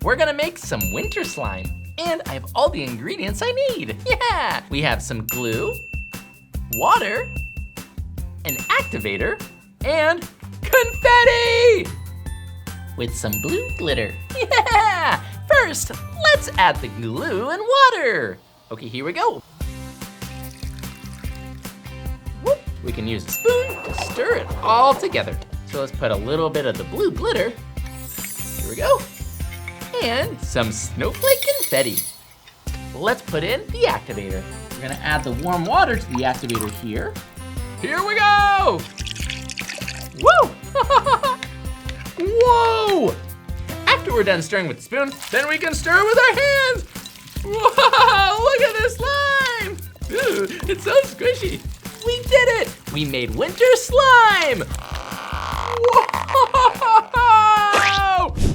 we're gonna make some winter slime. And I have all the ingredients I need. Yeah! We have some glue, water, an activator, and confetti! With some blue glitter. Yeah! First, let's add the glue and water. Okay, here we go. Whoop. We can use a spoon to stir it all together. So let's put a little bit of the blue glitter. Here we go. And some snowflake confetti. Let's put in the activator. We're gonna add the warm water to the activator here. Here we go! Woo! Whoa! After we're done stirring with the spoon, then we can stir with our hands. Whoa, look at this slime! Ooh, it's so squishy. We did it! We made winter slime! Whoa!